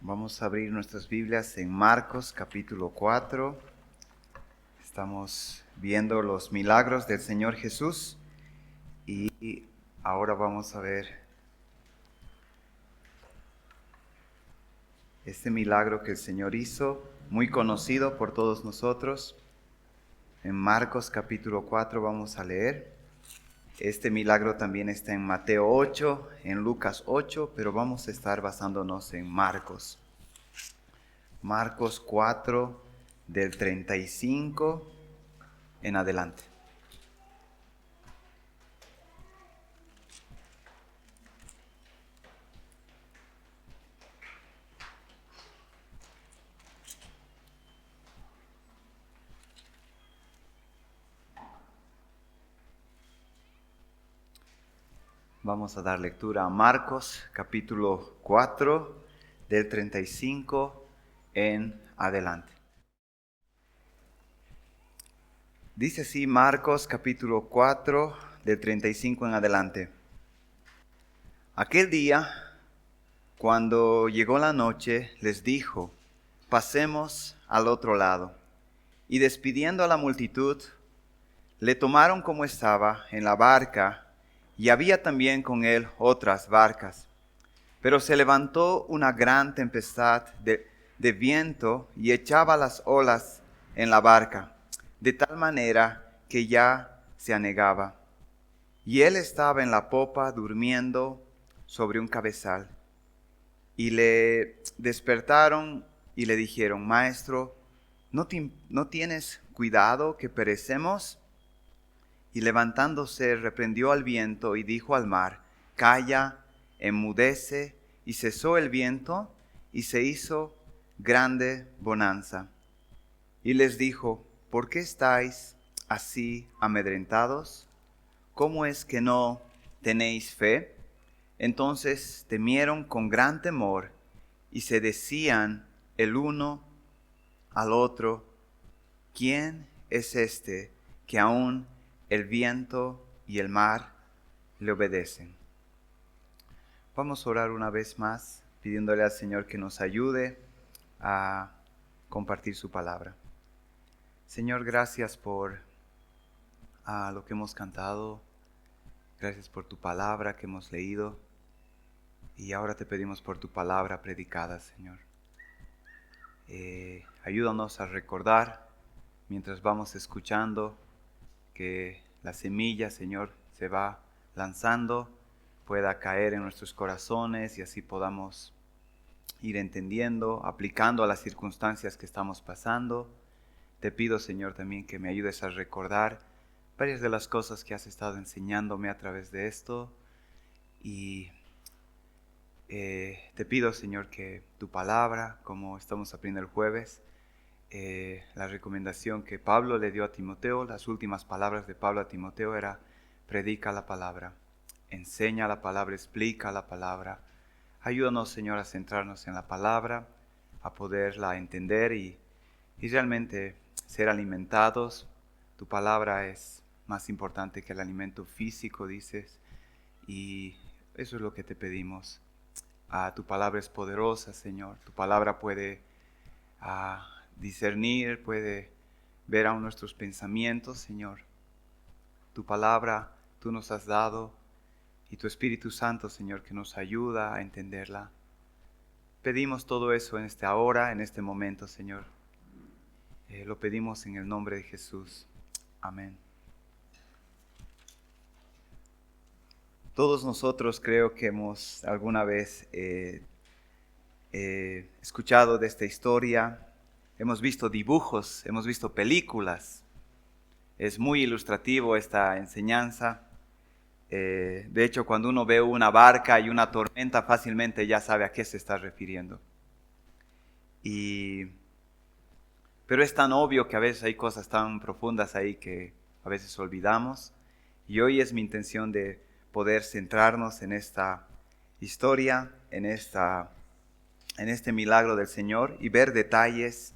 Vamos a abrir nuestras Biblias en Marcos capítulo 4. Estamos viendo los milagros del Señor Jesús y ahora vamos a ver este milagro que el Señor hizo, muy conocido por todos nosotros. En Marcos capítulo 4 vamos a leer. Este milagro también está en Mateo 8, en Lucas 8, pero vamos a estar basándonos en Marcos. Marcos 4, del 35 en adelante. Vamos a dar lectura a Marcos capítulo 4, del 35 en adelante. Dice así Marcos capítulo 4, del 35 en adelante. Aquel día, cuando llegó la noche, les dijo: pasemos al otro lado. Y despidiendo a la multitud, le tomaron como estaba en la barca, y había también con él otras barcas. Pero se levantó una gran tempestad de viento y echaba las olas en la barca, de tal manera que ya se anegaba. Y él estaba en la popa durmiendo sobre un cabezal. Y le despertaron y le dijeron: Maestro, ¿no tienes cuidado que perecemos? Y levantándose reprendió al viento y dijo al mar: Calla, enmudece. Y cesó el viento y se hizo grande bonanza. Y les dijo: ¿por qué estáis así amedrentados? ¿Cómo es que no tenéis fe? Entonces temieron con gran temor y se decían el uno al otro: ¿quién es este que aún el viento y el mar le obedecen? Vamos a orar una vez más, pidiéndole al Señor que nos ayude a compartir su palabra. Señor, gracias por lo que hemos cantado. Gracias por tu palabra que hemos leído. Y ahora te pedimos por tu palabra predicada, Señor. Ayúdanos a recordar, mientras vamos escuchando, que la semilla, Señor, se va lanzando, pueda caer en nuestros corazones y así podamos ir entendiendo, aplicando a las circunstancias que estamos pasando. Te pido, Señor, también que me ayudes a recordar varias de las cosas que has estado enseñándome a través de esto. Y te pido, Señor, que tu palabra, como estamos aprendiendo el jueves, la recomendación que Pablo le dio a Timoteo, las últimas palabras de Pablo a Timoteo era: predica la palabra, enseña la palabra, explica la palabra. Ayúdanos, Señor, a centrarnos en la palabra, a poderla entender y realmente ser alimentados. Tu palabra es más importante que el alimento físico, dices, y eso es lo que te pedimos. Tu palabra es poderosa, Señor. Tu palabra puede discernir, puede ver aún nuestros pensamientos, Señor. Tu palabra tú nos has dado y tu Espíritu Santo, Señor, que nos ayuda a entenderla. Pedimos todo eso en esta hora, en este momento, Señor. Lo pedimos en el nombre de Jesús. Amén. Todos nosotros creo que hemos alguna vez escuchado de esta historia. Hemos visto dibujos, hemos visto películas. Es muy ilustrativo esta enseñanza. De hecho, cuando uno ve una barca y una tormenta, fácilmente ya sabe a qué se está refiriendo. Pero es tan obvio que a veces hay cosas tan profundas ahí que a veces olvidamos. Y hoy es mi intención de poder centrarnos en esta historia, en este milagro del Señor y ver detalles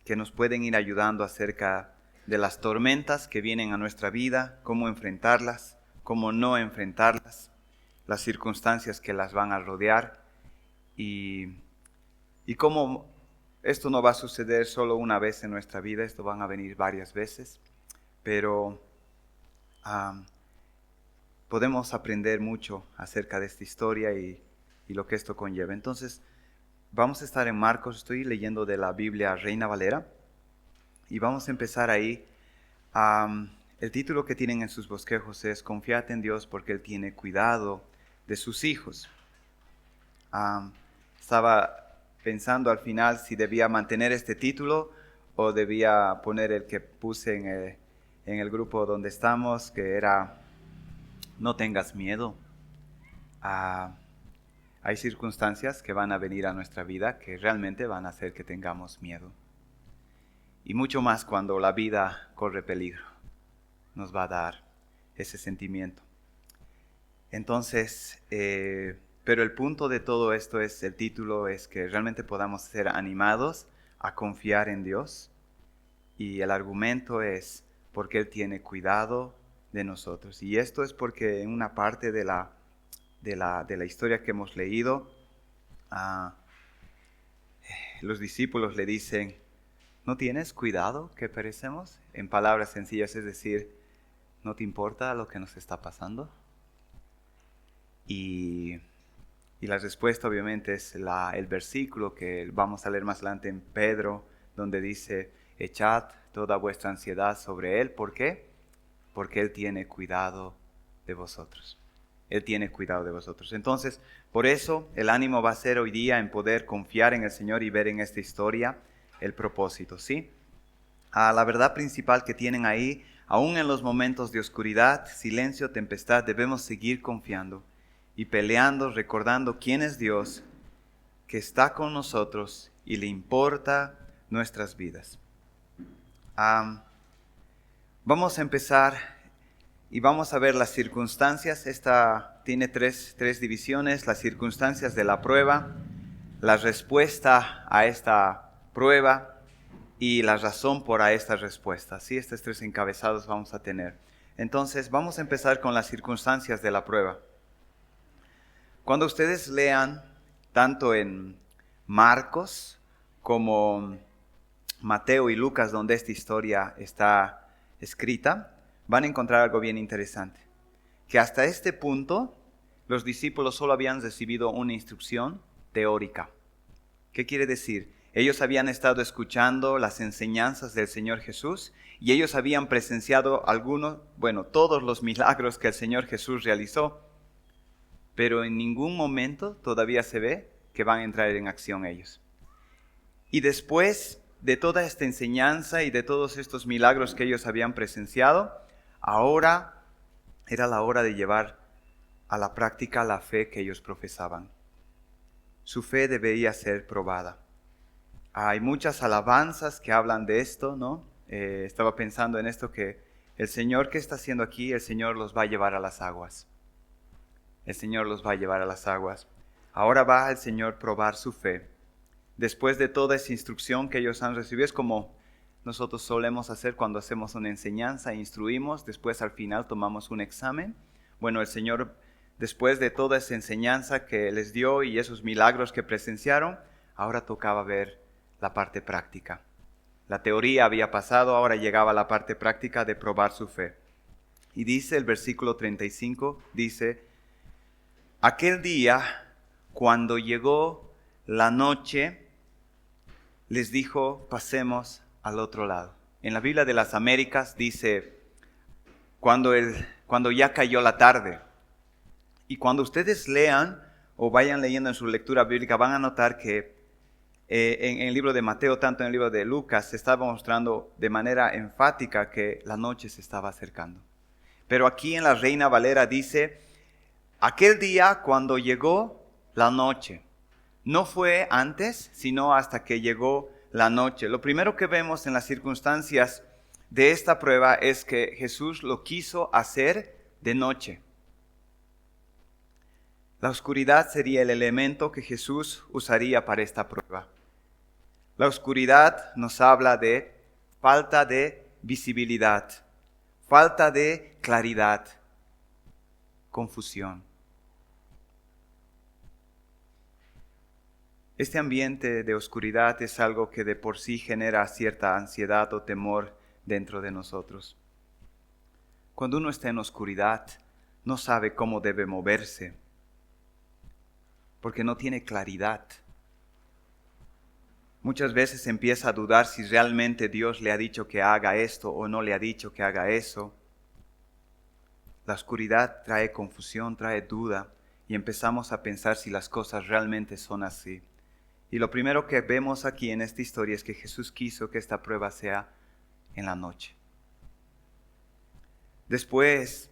que nos pueden ir ayudando acerca de las tormentas que vienen a nuestra vida, cómo enfrentarlas, cómo no enfrentarlas, las circunstancias que las van a rodear y Y como esto no va a suceder solo una vez en nuestra vida, esto van a venir varias veces, pero podemos aprender mucho acerca de esta historia y lo que esto conlleva. Entonces, vamos a estar en Marcos, estoy leyendo de la Biblia Reina Valera, y vamos a empezar ahí. El título que tienen en sus bosquejos es Confiad en Dios porque Él tiene cuidado de sus hijos. Estaba pensando al final si debía mantener este título o debía poner el que puse en el grupo donde estamos, que era No tengas miedo. Hay circunstancias que van a venir a nuestra vida que realmente van a hacer que tengamos miedo. Y mucho más cuando la vida corre peligro, nos va a dar ese sentimiento. Entonces, pero el punto de todo esto es, el título es que realmente podamos ser animados a confiar en Dios. Y el argumento es porque Él tiene cuidado de nosotros. Y esto es porque en una parte de la historia que hemos leído, los discípulos le dicen, ¿no tienes cuidado que perecemos? En palabras sencillas, es decir, ¿no te importa lo que nos está pasando? Y la respuesta obviamente es el versículo que vamos a leer más adelante en Pedro, donde dice, echad toda vuestra ansiedad sobre Él. ¿Por qué? Porque Él tiene cuidado de vosotros. Él tiene cuidado de vosotros. Entonces, por eso el ánimo va a ser hoy día en poder confiar en el Señor y ver en esta historia el propósito, ¿sí? La verdad principal que tienen ahí, aún en los momentos de oscuridad, silencio, tempestad, debemos seguir confiando y peleando, recordando quién es Dios, que está con nosotros y le importa nuestras vidas. Vamos a empezar y vamos a ver las circunstancias. Esta tiene tres divisiones: las circunstancias de la prueba, la respuesta a esta prueba y la razón por esta respuesta. ¿Sí? Estos tres encabezados vamos a tener. Entonces, vamos a empezar con las circunstancias de la prueba. Cuando ustedes lean tanto en Marcos como Mateo y Lucas, donde esta historia está escrita, van a encontrar algo bien interesante. Que hasta este punto, los discípulos solo habían recibido una instrucción teórica. ¿Qué quiere decir? Ellos habían estado escuchando las enseñanzas del Señor Jesús y ellos habían presenciado todos los milagros que el Señor Jesús realizó. Pero en ningún momento todavía se ve que van a entrar en acción ellos. Y después de toda esta enseñanza y de todos estos milagros que ellos habían presenciado, ahora era la hora de llevar a la práctica la fe que ellos profesaban. Su fe debería ser probada. Hay muchas alabanzas que hablan de esto, ¿no? Estaba pensando en esto, que el Señor que está haciendo aquí, el Señor los va a llevar a las aguas. El Señor los va a llevar a las aguas. Ahora va el Señor a probar su fe. Después de toda esa instrucción que ellos han recibido, es como nosotros solemos hacer cuando hacemos una enseñanza, instruimos, después al final tomamos un examen. Bueno, el Señor, después de toda esa enseñanza que les dio y esos milagros que presenciaron, ahora tocaba ver la parte práctica. La teoría había pasado, ahora llegaba la parte práctica de probar su fe. Y dice el versículo 35, dice, aquel día, cuando llegó la noche, les dijo, pasemos al otro lado. En la Biblia de las Américas dice, cuando ya cayó la tarde. Y cuando ustedes lean o vayan leyendo en su lectura bíblica, van a notar que en el libro de Mateo, tanto en el libro de Lucas, se estaba mostrando de manera enfática que la noche se estaba acercando. Pero aquí en la Reina Valera dice, aquel día cuando llegó la noche. No fue antes, sino hasta que llegó la noche. Lo primero que vemos en las circunstancias de esta prueba es que Jesús lo quiso hacer de noche. La oscuridad sería el elemento que Jesús usaría para esta prueba. La oscuridad nos habla de falta de visibilidad, falta de claridad, confusión. Este ambiente de oscuridad es algo que de por sí genera cierta ansiedad o temor dentro de nosotros. Cuando uno está en oscuridad, no sabe cómo debe moverse, porque no tiene claridad. Muchas veces empieza a dudar si realmente Dios le ha dicho que haga esto o no le ha dicho que haga eso. La oscuridad trae confusión, trae duda, y empezamos a pensar si las cosas realmente son así. Y lo primero que vemos aquí en esta historia es que Jesús quiso que esta prueba sea en la noche. Después,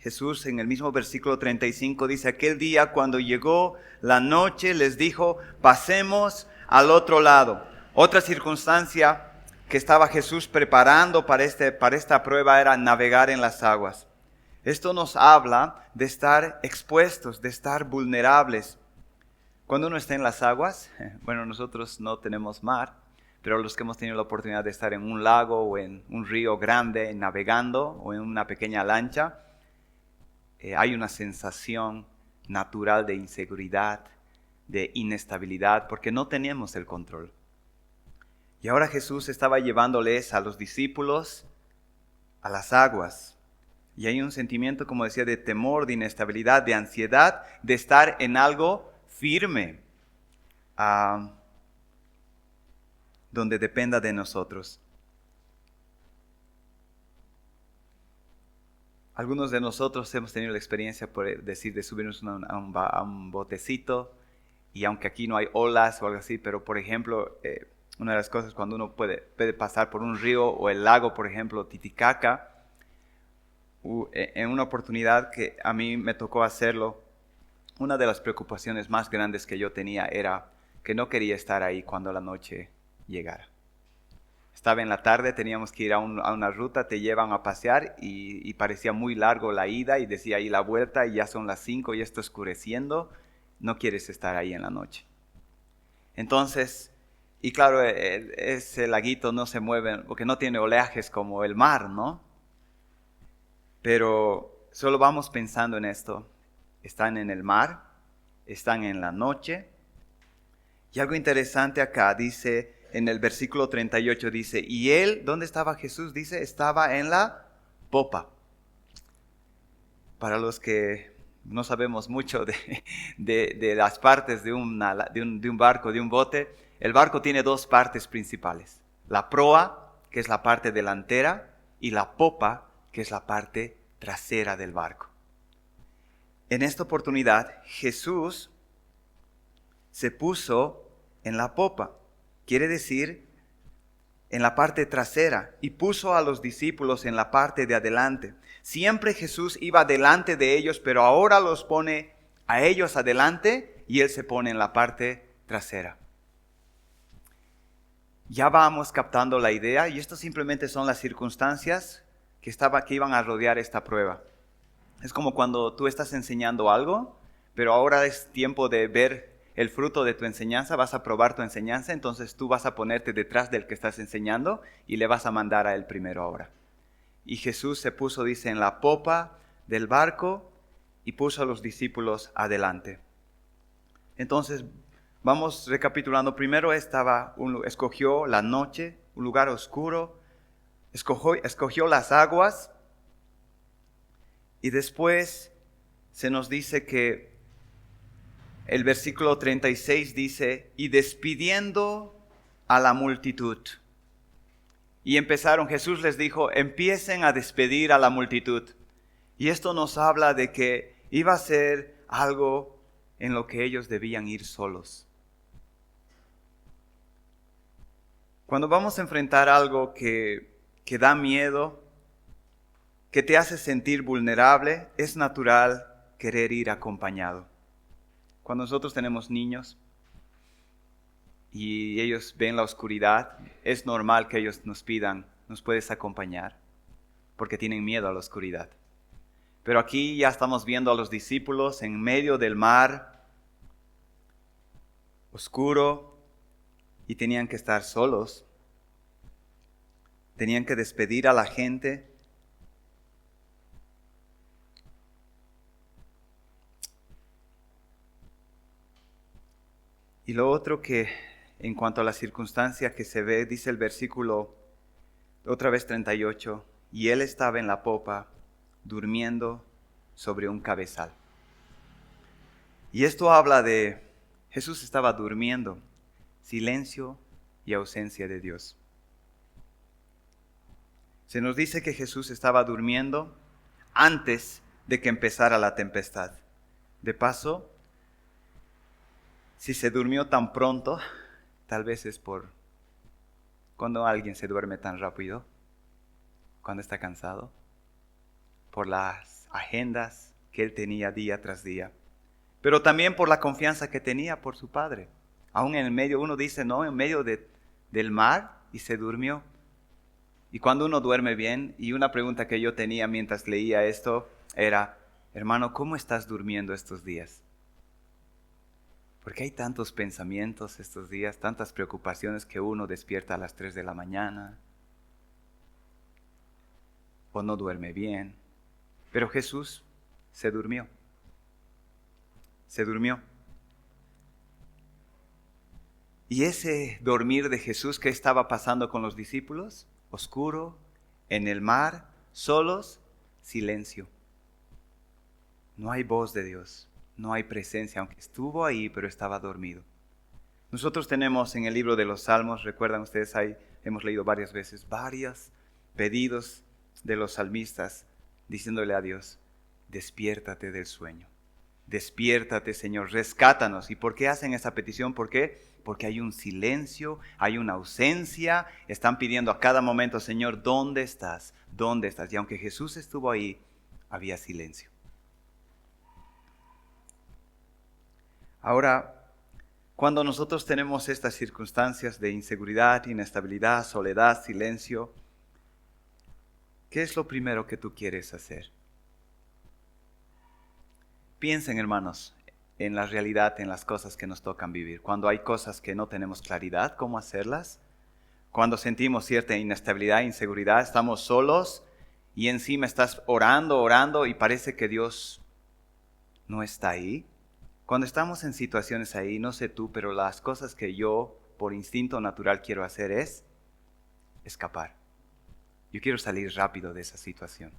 Jesús en el mismo versículo 35 dice, aquel día cuando llegó la noche les dijo, pasemos al otro lado. Otra circunstancia que estaba Jesús preparando para esta prueba era navegar en las aguas. Esto nos habla de estar expuestos, de estar vulnerables. Cuando uno está en las aguas, bueno, nosotros no tenemos mar, pero los que hemos tenido la oportunidad de estar en un lago o en un río grande, navegando o en una pequeña lancha, hay una sensación natural de inseguridad, de inestabilidad, porque no teníamos el control. Y ahora Jesús estaba llevándoles a los discípulos a las aguas. Y hay un sentimiento, como decía, de temor, de inestabilidad, de ansiedad, de estar en algo firme, donde dependa de nosotros. Algunos de nosotros hemos tenido la experiencia, por decir, de subirnos a un botecito, y aunque aquí no hay olas o algo así, pero por ejemplo, una de las cosas cuando uno puede pasar por un río o el lago, por ejemplo, Titicaca, en una oportunidad que a mí me tocó hacerlo, una de las preocupaciones más grandes que yo tenía era que no quería estar ahí cuando la noche llegara. Estaba en la tarde, teníamos que ir a una ruta, te llevan a pasear y parecía muy largo la ida y decía ahí la vuelta y ya son las 5 y está oscureciendo, no quieres estar ahí en la noche. Entonces, y claro, ese laguito no se mueve porque no tiene oleajes como el mar, ¿no? Pero solo vamos pensando en esto. Están en el mar, están en la noche. Y algo interesante acá dice, en el versículo 38 dice, y él, ¿dónde estaba Jesús? Dice, estaba en la popa. Para los que no sabemos mucho de las partes de un barco, de un bote, el barco tiene dos partes principales. La proa, que es la parte delantera, y la popa, que es la parte trasera del barco. En esta oportunidad, Jesús se puso en la popa, quiere decir en la parte trasera, y puso a los discípulos en la parte de adelante. Siempre Jesús iba delante de ellos, pero ahora los pone a ellos adelante y Él se pone en la parte trasera. Ya vamos captando la idea, y esto simplemente son las circunstancias que iban a rodear esta prueba. Es como cuando tú estás enseñando algo, pero ahora es tiempo de ver el fruto de tu enseñanza, vas a probar tu enseñanza, entonces tú vas a ponerte detrás del que estás enseñando y le vas a mandar a él primero ahora. Y Jesús se puso, dice, en la popa del barco y puso a los discípulos adelante. Entonces, vamos recapitulando. Primero escogió la noche, un lugar oscuro, escogió las aguas. Y después se nos dice que el versículo 36 dice, y despidiendo a la multitud. Y Jesús les dijo, empiecen a despedir a la multitud. Y esto nos habla de que iba a ser algo en lo que ellos debían ir solos. Cuando vamos a enfrentar algo que da miedo, que te hace sentir vulnerable, es natural querer ir acompañado. Cuando nosotros tenemos niños y ellos ven la oscuridad, es normal que ellos nos pidan, ¿nos puedes acompañar? Porque tienen miedo a la oscuridad. Pero aquí ya estamos viendo a los discípulos en medio del mar oscuro y tenían que estar solos. Tenían que despedir a la gente. Y lo otro que en cuanto a la circunstancia que se ve, dice el versículo otra vez 38, y él estaba en la popa durmiendo sobre un cabezal. Y esto habla de Jesús estaba durmiendo, silencio y ausencia de Dios. Se nos dice que Jesús estaba durmiendo antes de que empezara la tempestad. De paso, si se durmió tan pronto, tal vez es por cuando alguien se duerme tan rápido, cuando está cansado, por las agendas que él tenía día tras día, pero también por la confianza que tenía por su Padre. Aún en el medio, uno dice, no, en medio del mar y se durmió. Y cuando uno duerme bien, y una pregunta que yo tenía mientras leía esto era, hermano, ¿cómo estás durmiendo estos días? Porque hay tantos pensamientos estos días, tantas preocupaciones que uno despierta a las 3 de la mañana o no duerme bien. Pero Jesús se durmió. Se durmió. ¿Y ese dormir de Jesús qué estaba pasando con los discípulos? Oscuro, en el mar, solos, silencio. No hay voz de Dios. No hay presencia, aunque estuvo ahí, pero estaba dormido. Nosotros tenemos en el libro de los Salmos, recuerdan ustedes, ahí hemos leído varias veces, varios pedidos de los salmistas, diciéndole a Dios, despiértate del sueño. Despiértate, Señor, rescátanos. ¿Y por qué hacen esa petición? ¿Por qué? Porque hay un silencio, hay una ausencia. Están pidiendo a cada momento, Señor, ¿dónde estás? ¿Dónde estás? Y aunque Jesús estuvo ahí, había silencio. Ahora, cuando nosotros tenemos estas circunstancias de inseguridad, inestabilidad, soledad, silencio, ¿qué es lo primero que tú quieres hacer? Piensen, hermanos, en la realidad, en las cosas que nos tocan vivir. Cuando hay cosas que no tenemos claridad, ¿cómo hacerlas? Cuando sentimos cierta inestabilidad, inseguridad, estamos solos y encima estás orando y parece que Dios no está ahí. Cuando estamos en situaciones ahí, no sé tú, pero las cosas que yo por instinto natural quiero hacer es escapar. Yo quiero salir rápido de esa situación.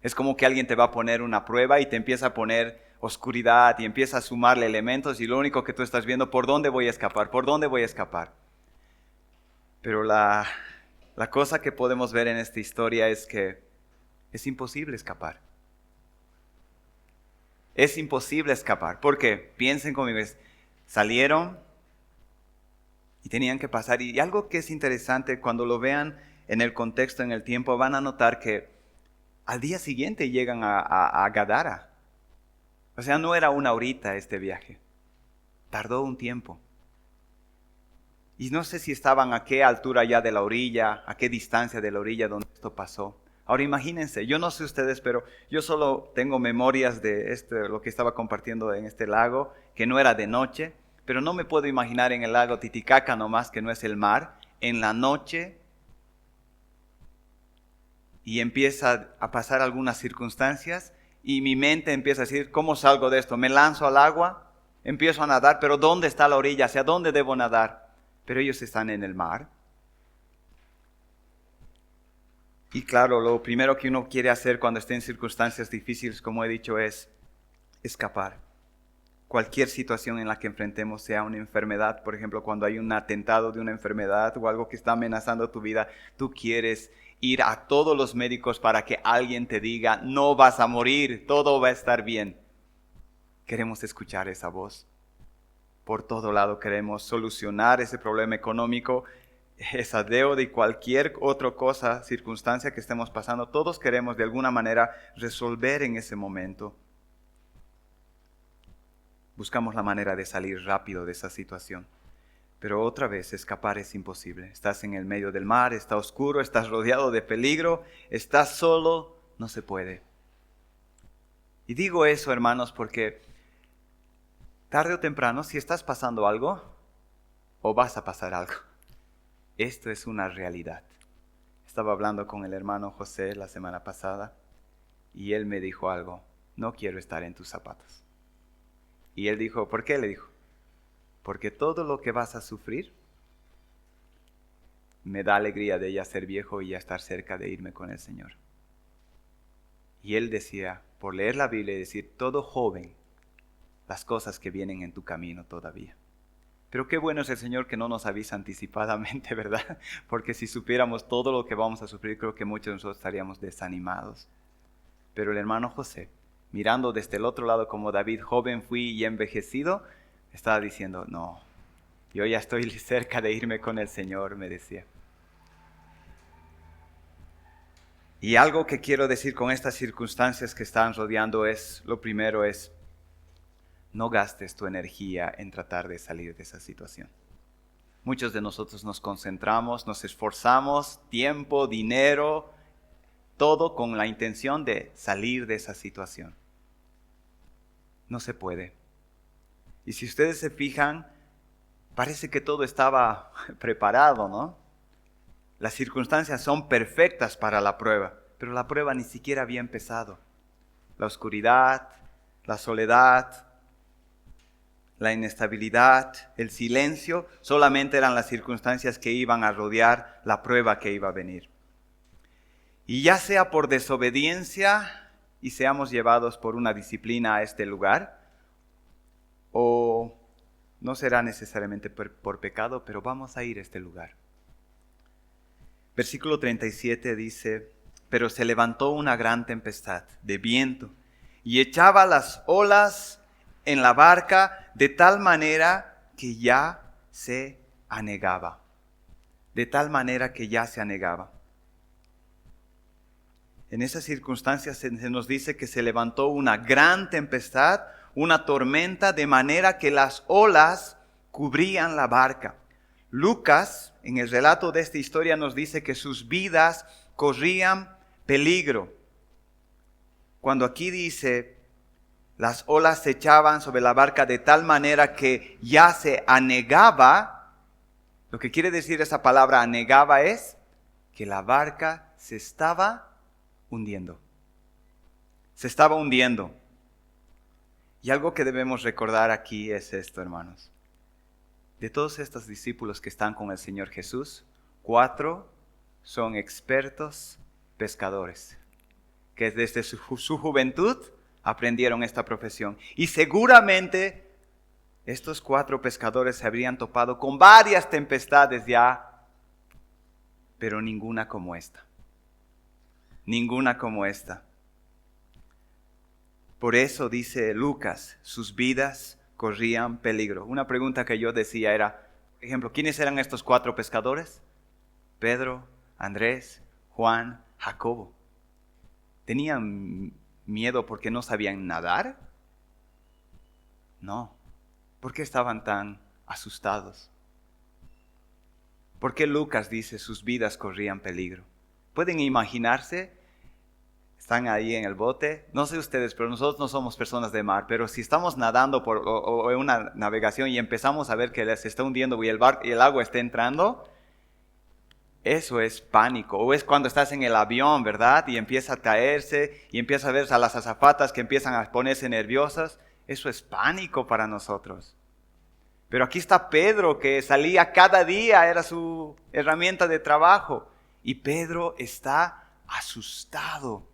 Es como que alguien te va a poner una prueba y te empieza a poner oscuridad y empieza a sumarle elementos y lo único que tú estás viendo, ¿por dónde voy a escapar? ¿Por dónde voy a escapar? Pero la cosa que podemos ver en esta historia es que es imposible escapar. Es imposible escapar, porque piensen conmigo, salieron y tenían que pasar. Y algo que es interesante, cuando lo vean en el contexto, en el tiempo, van a notar que al día siguiente llegan a Gadara. O sea, no era una horita este viaje, tardó un tiempo. Y no sé si estaban a qué altura ya de la orilla, a qué distancia de la orilla donde esto pasó. Ahora imagínense, yo no sé ustedes, pero yo solo tengo memorias de lo que estaba compartiendo en este lago, que no era de noche, pero no me puedo imaginar en el lago Titicaca nomás, que no es el mar, en la noche, y empieza a pasar algunas circunstancias, y mi mente empieza a decir, ¿cómo salgo de esto? Me lanzo al agua, empiezo a nadar, pero ¿dónde está la orilla? ¿Hacia dónde debo nadar? Pero ellos están en el mar. Y claro, lo primero que uno quiere hacer cuando esté en circunstancias difíciles, como he dicho, es escapar. Cualquier situación en la que enfrentemos, sea una enfermedad, por ejemplo, cuando hay un atentado de una enfermedad o algo que está amenazando tu vida, tú quieres ir a todos los médicos para que alguien te diga, no vas a morir, todo va a estar bien. Queremos escuchar esa voz. Por todo lado queremos solucionar ese problema económico, esa deuda y cualquier otra cosa, circunstancia que estemos pasando. Todos queremos de alguna manera resolver en ese momento. Buscamos la manera de salir rápido de esa situación. Pero otra vez, escapar es imposible. Estás en el medio del mar, está oscuro, estás rodeado de peligro, estás solo, no se puede. Y digo eso, hermanos, porque tarde o temprano, si estás pasando algo, o vas a pasar algo, esto es una realidad. Estaba hablando con el hermano José la semana pasada y él me dijo algo, no quiero estar en tus zapatos. Y él dijo, ¿por qué? Le dijo, porque todo lo que vas a sufrir me da alegría de ya ser viejo y ya estar cerca de irme con el Señor. Y él decía, por leer la Biblia y decir, todo joven, las cosas que vienen en tu camino todavía. Pero qué bueno es el Señor que no nos avisa anticipadamente, ¿verdad? Porque si supiéramos todo lo que vamos a sufrir, creo que muchos de nosotros estaríamos desanimados. Pero el hermano José, mirando desde el otro lado como David, joven fui y envejecido, estaba diciendo, no, yo ya estoy cerca de irme con el Señor, me decía. Y algo que quiero decir con estas circunstancias que están rodeando es, lo primero es, no gastes tu energía en tratar de salir de esa situación. Muchos de nosotros nos concentramos, nos esforzamos, tiempo, dinero, todo con la intención de salir de esa situación. No se puede. Y si ustedes se fijan, parece que todo estaba preparado, ¿no? Las circunstancias son perfectas para la prueba, pero la prueba ni siquiera había empezado. La oscuridad, la soledad, la inestabilidad, el silencio, solamente eran las circunstancias que iban a rodear la prueba que iba a venir. Y ya sea por desobediencia y seamos llevados por una disciplina a este lugar, o no será necesariamente por pecado, pero vamos a ir a este lugar. Versículo 37 dice, pero se levantó una gran tempestad de viento y echaba las olas en la barca de tal manera que ya se anegaba. De tal manera que ya se anegaba. En esas circunstancias se nos dice que se levantó una gran tempestad, una tormenta, de manera que las olas cubrían la barca. Lucas, en el relato de esta historia, nos dice que sus vidas corrían peligro. Cuando aquí dice, las olas se echaban sobre la barca de tal manera que ya se anegaba, lo que quiere decir esa palabra anegaba es que la barca se estaba hundiendo. Se estaba hundiendo. Y algo que debemos recordar aquí es esto, hermanos. De todos estos discípulos que están con el Señor Jesús, 4 son expertos pescadores, que desde su juventud aprendieron esta profesión. Y seguramente estos 4 pescadores se habrían topado con varias tempestades ya, pero ninguna como esta. Ninguna como esta. Por eso dice Lucas, sus vidas corrían peligro. Una pregunta que yo decía era, por ejemplo, ¿quiénes eran estos 4 pescadores? Pedro, Andrés, Juan, Jacobo. ¿Tenían miedo porque no sabían nadar? No. ¿Por qué estaban tan asustados? ¿Por qué Lucas dice sus vidas corrían peligro? ¿Pueden imaginarse? Están ahí en el bote. No sé ustedes, pero nosotros no somos personas de mar. Pero si estamos nadando o en una navegación y empezamos a ver que se está hundiendo y el agua está entrando, eso es pánico. O es cuando estás en el avión, ¿verdad? Y empieza a caerse y empieza a ver a las azafatas que empiezan a ponerse nerviosas. Eso es pánico para nosotros. Pero aquí está Pedro, que salía cada día, era su herramienta de trabajo. Y Pedro está asustado.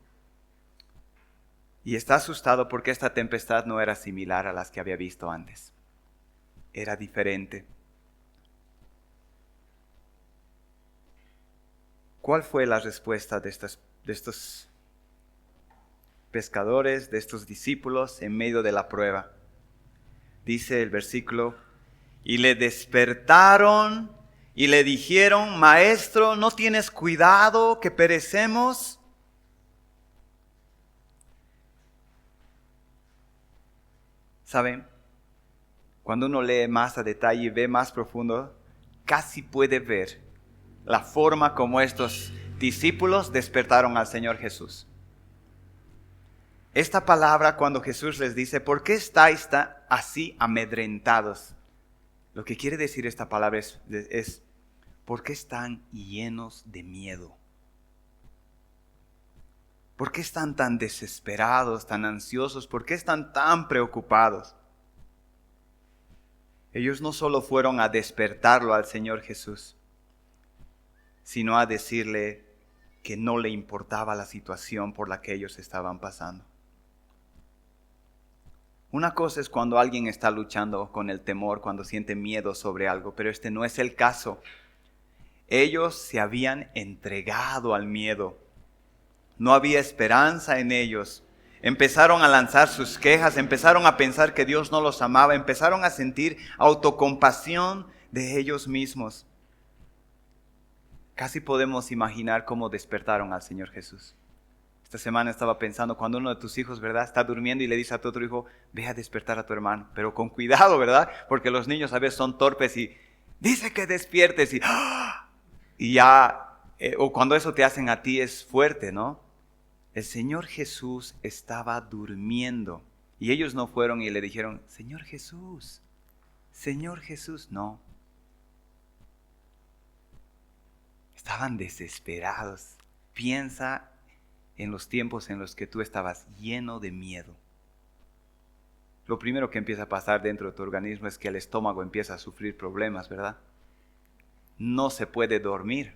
Y está asustado porque esta tempestad no era similar a las que había visto antes. Era diferente. ¿Cuál fue la respuesta de estos pescadores, de estos discípulos en medio de la prueba? Dice el versículo, y le despertaron y le dijeron, Maestro, ¿no tienes cuidado que perecemos? ¿Saben? Cuando uno lee más a detalle y ve más profundo, casi puede ver la forma como estos discípulos despertaron al Señor Jesús. Esta palabra, cuando Jesús les dice, ¿por qué estáis así amedrentados? Lo que quiere decir esta palabra es ¿por qué están llenos de miedo? ¿Por qué están tan desesperados, tan ansiosos? ¿Por qué están tan preocupados? Ellos no solo fueron a despertarlo al Señor Jesús, sino a decirle que no le importaba la situación por la que ellos estaban pasando. Una cosa es cuando alguien está luchando con el temor, cuando siente miedo sobre algo, pero este no es el caso. Ellos se habían entregado al miedo. No había esperanza en ellos. Empezaron a lanzar sus quejas, empezaron a pensar que Dios no los amaba, empezaron a sentir autocompasión de ellos mismos. Casi podemos imaginar cómo despertaron al Señor Jesús. Esta semana estaba pensando, cuando uno de tus hijos, ¿verdad?, está durmiendo y le dice a tu otro hijo, ve a despertar a tu hermano, pero con cuidado, ¿verdad? Porque los niños a veces son torpes y dice que despiertes y ya, o cuando eso te hacen a ti es fuerte, ¿no? El Señor Jesús estaba durmiendo y ellos no fueron y le dijeron, Señor Jesús, no. Estaban desesperados. Piensa en los tiempos en los que tú estabas lleno de miedo. Lo primero que empieza a pasar dentro de tu organismo es que el estómago empieza a sufrir problemas, ¿verdad? No se puede dormir.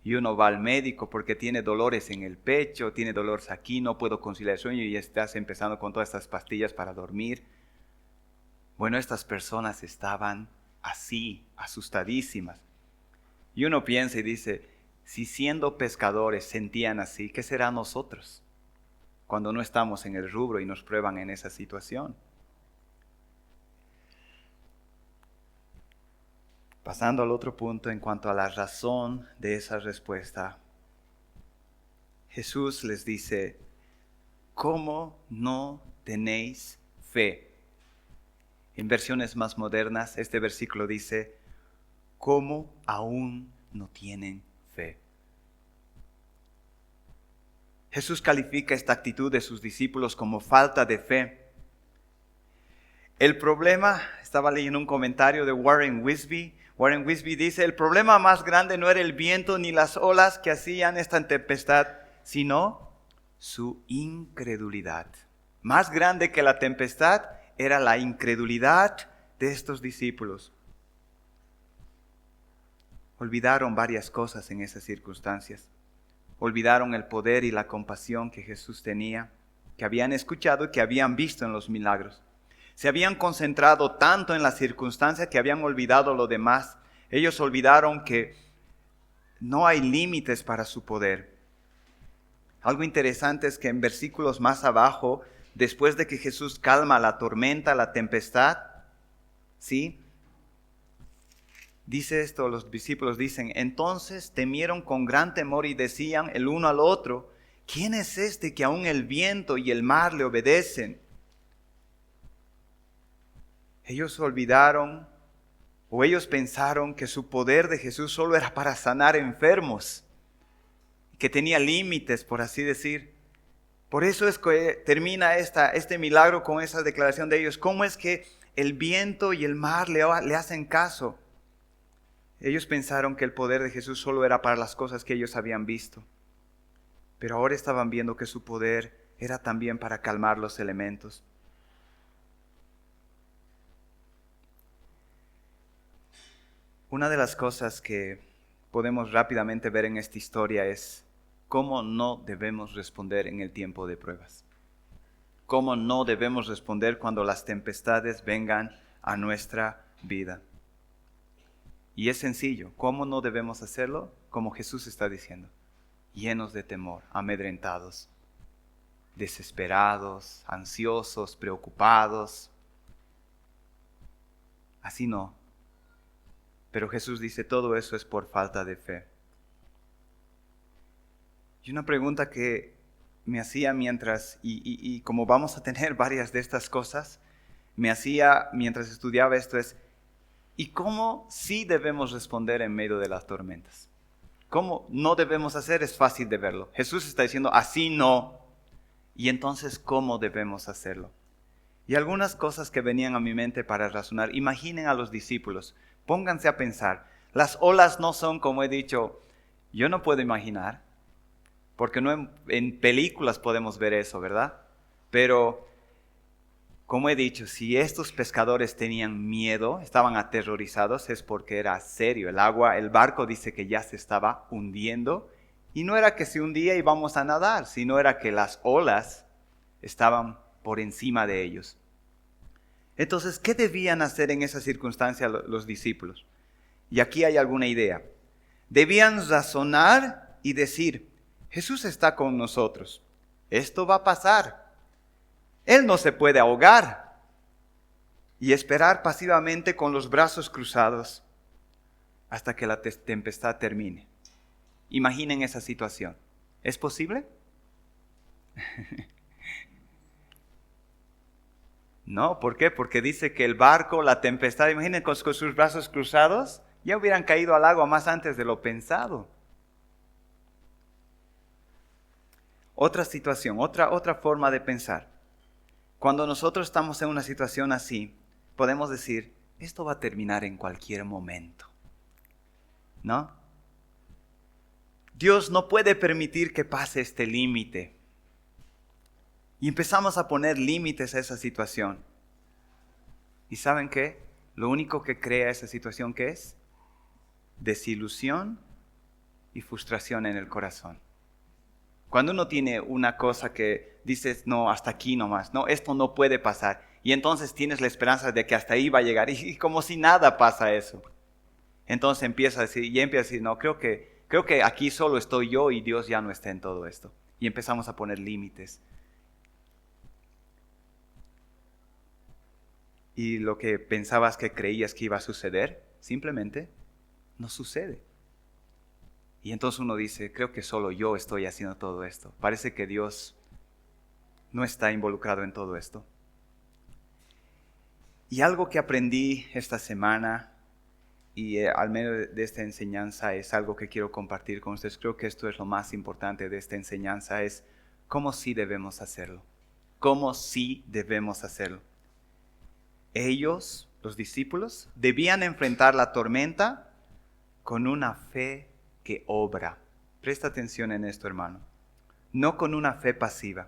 Y uno va al médico porque tiene dolores en el pecho, tiene dolores aquí, no puedo conciliar el sueño y estás empezando con todas estas pastillas para dormir. Bueno, estas personas estaban así, asustadísimas. Y uno piensa y dice, si siendo pescadores sentían así, ¿qué será nosotros cuando no estamos en el rubro y nos prueban en esa situación? Pasando al otro punto en cuanto a la razón de esa respuesta, Jesús les dice, ¿cómo no tenéis fe? En versiones más modernas, este versículo dice, ¿cómo aún no tienen fe? Jesús califica esta actitud de sus discípulos como falta de fe. El problema, estaba leyendo un comentario de Warren Wisby. Warren Wisby dice, el problema más grande no era el viento ni las olas que hacían esta tempestad, sino su incredulidad. Más grande que la tempestad era la incredulidad de estos discípulos. Olvidaron varias cosas en esas circunstancias. Olvidaron el poder y la compasión que Jesús tenía, que habían escuchado y que habían visto en los milagros. Se habían concentrado tanto en la circunstancia que habían olvidado lo demás. Ellos olvidaron que no hay límites para su poder. Algo interesante es que en versículos más abajo, después de que Jesús calma la tormenta, la tempestad, ¿sí?, dice esto, los discípulos dicen, entonces temieron con gran temor y decían el uno al otro, ¿quién es este que aún el viento y el mar le obedecen? Ellos olvidaron o ellos pensaron que su poder de Jesús solo era para sanar enfermos, que tenía límites, por así decir. Por eso es que termina este milagro con esa declaración de ellos. ¿Cómo es que el viento y el mar le hacen caso? Ellos pensaron que el poder de Jesús solo era para las cosas que ellos habían visto. Pero ahora estaban viendo que su poder era también para calmar los elementos. Una de las cosas que podemos rápidamente ver en esta historia es cómo no debemos responder en el tiempo de pruebas. Cómo no debemos responder cuando las tempestades vengan a nuestra vida. Y es sencillo. ¿Cómo no debemos hacerlo? Como Jesús está diciendo. Llenos de temor, amedrentados, desesperados, ansiosos, preocupados. Así no. Pero Jesús dice, todo eso es por falta de fe. Y una pregunta que me hacía mientras, y como vamos a tener varias de estas cosas, me hacía mientras estudiaba esto es, ¿y cómo sí debemos responder en medio de las tormentas? ¿Cómo no debemos hacer? Es fácil de verlo. Jesús está diciendo, así no. Y entonces, ¿cómo debemos hacerlo? Y algunas cosas que venían a mi mente para razonar. Imaginen a los discípulos. Pónganse a pensar. Las olas no son, como he dicho, yo no puedo imaginar. Porque no en películas podemos ver eso, ¿verdad? Pero como he dicho, si estos pescadores tenían miedo, estaban aterrorizados, es porque era serio. El barco dice que ya se estaba hundiendo. Y no era que se hundía y íbamos a nadar, sino era que las olas estaban por encima de ellos. Entonces, ¿qué debían hacer en esa circunstancia los discípulos? Y aquí hay alguna idea. Debían razonar y decir, Jesús está con nosotros. Esto va a pasar. Él no se puede ahogar. Y esperar pasivamente con los brazos cruzados hasta que la tempestad termine. Imaginen esa situación. ¿Es posible? No, ¿por qué? Porque dice que el barco, la tempestad, imaginen con sus brazos cruzados, ya hubieran caído al agua más antes de lo pensado. Otra situación, otra forma de pensar. Cuando nosotros estamos en una situación así, podemos decir, esto va a terminar en cualquier momento. ¿No? Dios no puede permitir que pase este límite. Y empezamos a poner límites a esa situación. ¿Y saben qué? Lo único que crea esa situación, ¿qué es? Desilusión y frustración en el corazón. Cuando uno tiene una cosa que dices, no, hasta aquí nomás, no, esto no puede pasar. Y entonces tienes la esperanza de que hasta ahí va a llegar. Y como si nada pasa eso. Entonces empieza a decir, no, creo que aquí solo estoy yo y Dios ya no está en todo esto. Y empezamos a poner límites. Y lo que pensabas que creías que iba a suceder, simplemente no sucede. Y entonces uno dice, creo que solo yo estoy haciendo todo esto. Parece que Dios no está involucrado en todo esto. Y algo que aprendí esta semana, y al medio de esta enseñanza es algo que quiero compartir con ustedes. Creo que esto es lo más importante de esta enseñanza, es cómo sí debemos hacerlo. Cómo sí debemos hacerlo. Ellos, los discípulos, debían enfrentar la tormenta con una fe que obra. Presta atención en esto, hermano. No con una fe pasiva.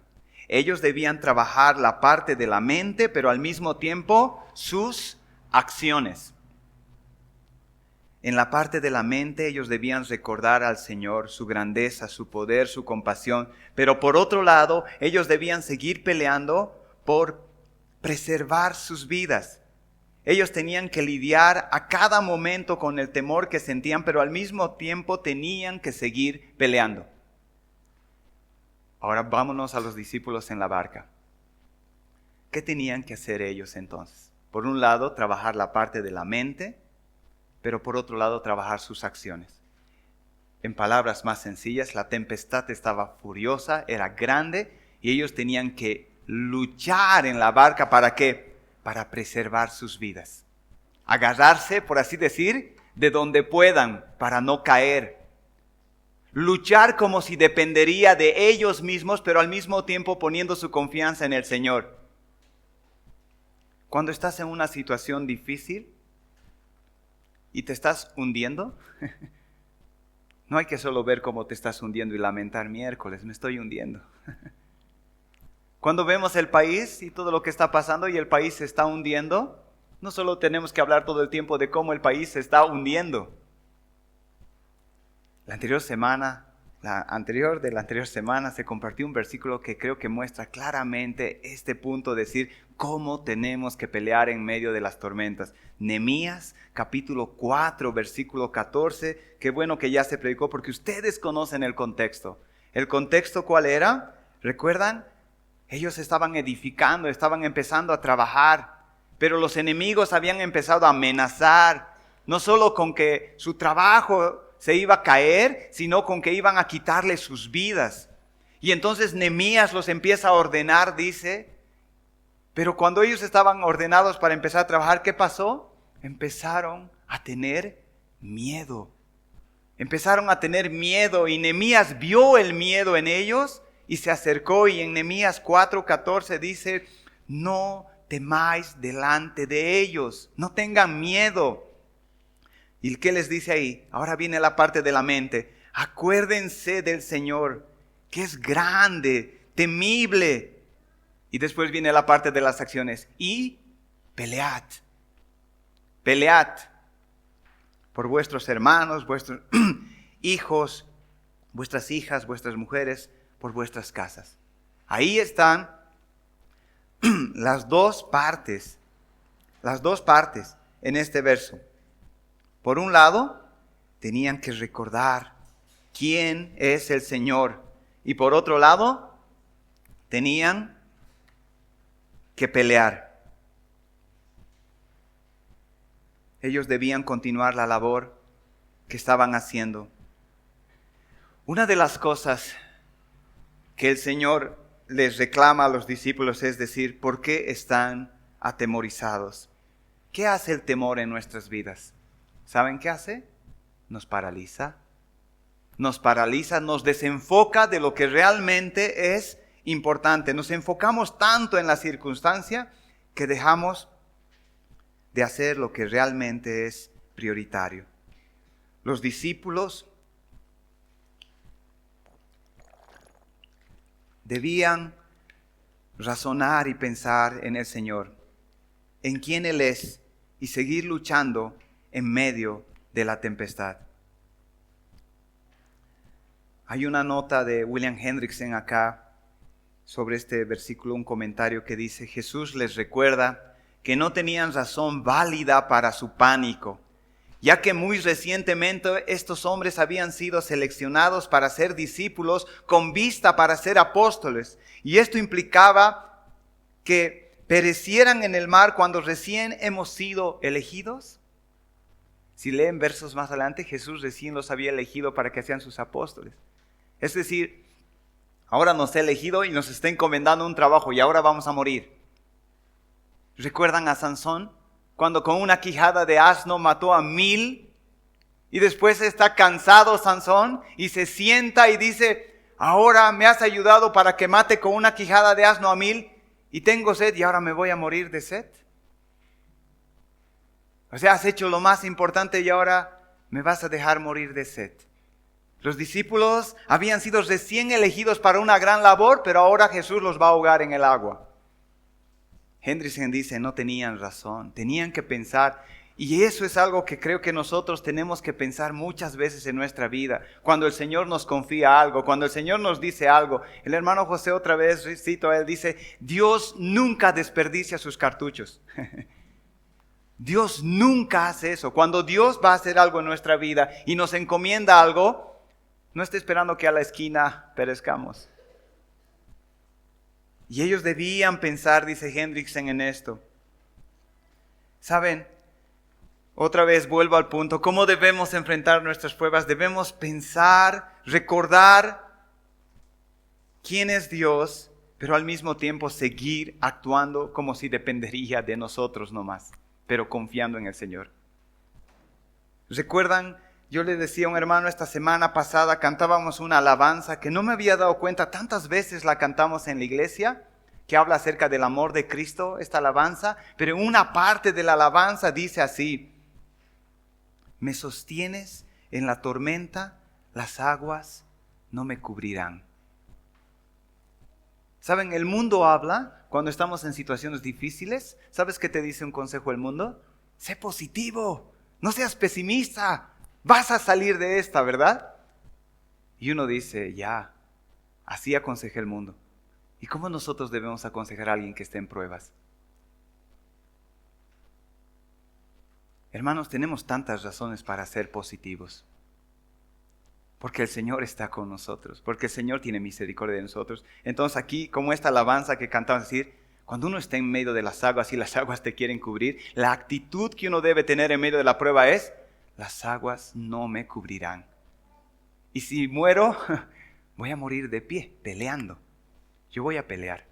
Ellos debían trabajar la parte de la mente, pero al mismo tiempo sus acciones. En la parte de la mente ellos debían recordar al Señor, su grandeza, su poder, su compasión. Pero por otro lado, ellos debían seguir peleando por preservar sus vidas. Ellos tenían que lidiar a cada momento con el temor que sentían, pero al mismo tiempo tenían que seguir peleando. Ahora vámonos a los discípulos en la barca. ¿Qué tenían que hacer ellos entonces? Por un lado, trabajar la parte de la mente, pero por otro lado, trabajar sus acciones. En palabras más sencillas, la tempestad estaba furiosa, era grande, y ellos tenían que luchar en la barca. ¿Para qué? Para preservar sus vidas. Agarrarse, por así decir, de donde puedan para no caer. Luchar como si dependería de ellos mismos, pero al mismo tiempo poniendo su confianza en el Señor. Cuando estás en una situación difícil y te estás hundiendo, no hay que solo ver cómo te estás hundiendo y lamentar, miércoles, me estoy hundiendo. Cuando vemos el país y todo lo que está pasando y el país se está hundiendo, no solo tenemos que hablar todo el tiempo de cómo el país se está hundiendo. La anterior semana se compartió un versículo que creo que muestra claramente este punto, decir cómo tenemos que pelear en medio de las tormentas. Nehemías capítulo 4, versículo 14, qué bueno que ya se predicó porque ustedes conocen el contexto. ¿El contexto cuál era? ¿Recuerdan? Ellos estaban edificando, estaban empezando a trabajar, pero los enemigos habían empezado a amenazar, no solo con que su trabajo se iba a caer, sino con que iban a quitarle sus vidas. Y entonces Nehemías los empieza a ordenar, dice, pero cuando ellos estaban ordenados para empezar a trabajar, ¿qué pasó? Empezaron a tener miedo. Empezaron a tener miedo y Nehemías vio el miedo en ellos y se acercó, y en Nehemías 4:14 dice, no temáis delante de ellos, no tengan miedo. ¿Y qué les dice ahí? Ahora viene la parte de la mente. Acuérdense del Señor, que es grande, temible, Y después viene la parte de las acciones. Y pelead. Pelead por vuestros hermanos, vuestros hijos, vuestras hijas, vuestras mujeres, por vuestras casas. Ahí están las dos partes en este verso. Por un lado, tenían que recordar quién es el Señor. Y por otro lado, tenían que pelear. Ellos debían continuar la labor que estaban haciendo. Una de las cosas que el Señor les reclama a los discípulos es decir, ¿por qué están atemorizados? ¿Qué hace el temor en nuestras vidas? ¿Saben qué hace? Nos paraliza. Nos paraliza, nos desenfoca de lo que realmente es importante. Nos enfocamos tanto en la circunstancia que dejamos de hacer lo que realmente es prioritario. Los discípulos debían razonar y pensar en el Señor, en quién Él es y seguir luchando en medio de la tempestad. Hay una nota de William Hendrickson acá sobre este versículo, un comentario que dice: Jesús les recuerda que no tenían razón válida para su pánico, ya que muy recientemente estos hombres habían sido seleccionados para ser discípulos con vista para ser apóstoles. Y esto implicaba que perecieran en el mar cuando recién hemos sido elegidos. Si leen versos más adelante, Jesús recién los había elegido para que sean sus apóstoles. Es decir, ahora nos ha elegido y nos está encomendando un trabajo y ahora vamos a morir. ¿Recuerdan a Sansón? Cuando con una quijada de asno mató a 1000 y después está cansado Sansón y se sienta y dice: ahora me has ayudado para que mate con una quijada de asno a 1000 y tengo sed y ahora me voy a morir de sed. O sea, has hecho lo más importante y ahora me vas a dejar morir de sed. Los discípulos habían sido recién elegidos para una gran labor, pero ahora Jesús los va a ahogar en el agua. Hendrickson dice, no tenían razón, tenían que pensar, y eso es algo que creo que nosotros tenemos que pensar muchas veces en nuestra vida, cuando el Señor nos confía algo, cuando el Señor nos dice algo. El hermano José otra vez, cito a él, dice, Dios nunca desperdicia sus cartuchos. Dios nunca hace eso. Cuando Dios va a hacer algo en nuestra vida y nos encomienda algo, no está esperando que a la esquina perezcamos. Y ellos debían pensar, dice Hendrickson, en esto. ¿Saben? Otra vez vuelvo al punto. ¿Cómo debemos enfrentar nuestras pruebas? Debemos pensar, recordar quién es Dios, pero al mismo tiempo seguir actuando como si dependería de nosotros nomás, pero confiando en el Señor. ¿Recuerdan? Yo le decía a un hermano esta semana pasada, cantábamos una alabanza que no me había dado cuenta, tantas veces la cantamos en la iglesia, que habla acerca del amor de Cristo, esta alabanza, pero en una parte de la alabanza dice así: me sostienes en la tormenta, las aguas no me cubrirán. ¿Saben? El mundo habla cuando estamos en situaciones difíciles. ¿Sabes qué te dice un consejo del mundo? Sé positivo, no seas pesimista. Vas a salir de esta, ¿verdad? Y uno dice, ya, así aconsejé el mundo. ¿Y cómo nosotros debemos aconsejar a alguien que esté en pruebas? Hermanos, tenemos tantas razones para ser positivos. Porque el Señor está con nosotros, porque el Señor tiene misericordia de nosotros. Entonces aquí, como esta alabanza que cantamos, decir, cuando uno está en medio de las aguas y las aguas te quieren cubrir, la actitud que uno debe tener en medio de la prueba es: las aguas no me cubrirán. Y si muero, voy a morir de pie, peleando. Yo voy a pelear.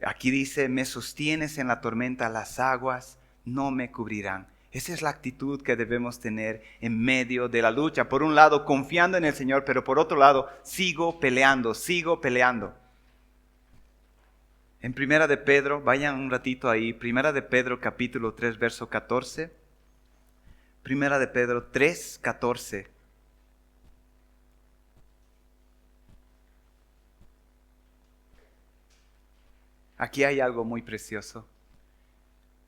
Aquí dice, me sostienes en la tormenta, las aguas no me cubrirán. Esa es la actitud que debemos tener en medio de la lucha. Por un lado, confiando en el Señor, pero por otro lado, sigo peleando. En Primera de Pedro, vayan un ratito ahí, Primera de Pedro capítulo 3, verso 14. Primera de Pedro 3, 14. aquí hay algo muy precioso.